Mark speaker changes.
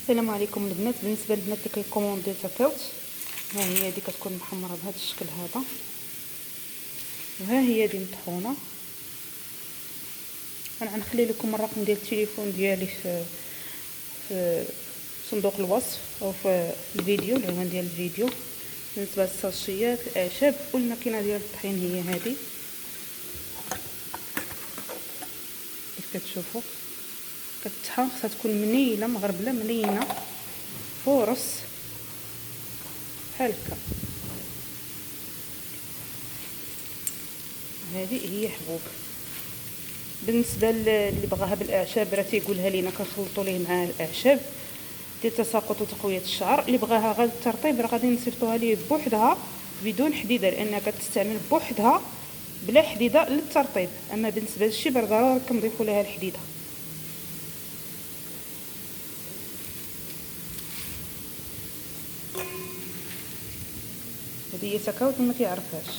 Speaker 1: السلام عليكم البنات. بالنسبه للبنات اللي كيكوموندي تاكاوت، ها هي هذه كتكون محمره بهذا الشكل هذا، وها هي هذه مطحونه. انا غنخلي لكم الرقم ديال التليفون ديالي في صندوق الوصف او في الفيديو، العنوان ديال الفيديو. بالنسبه للساشيات الاعشاب والماكينه ديال الطحين هي هذه كيف كتشوفوا. كتطحن خصها تكون منيله مغربله منينه فورس بحال هكا. هذه هي حبوب. بالنسبه اللي بغاها بالاعشاب راه تيقولها لينا كنخلطوا ليه مع الاعشاب ديال التساقط وتقويه الشعر. اللي بغاها غير الترطيب راه غادي نصيفطوها ليه بوحدها بدون حديده، لانها كتستعمل بوحدها بلا حديده للترطيب. اما بالنسبه للشبر ضروري كنضيفوا لها الحديده. هذه هي تاكاوت ما كيعرفهاش.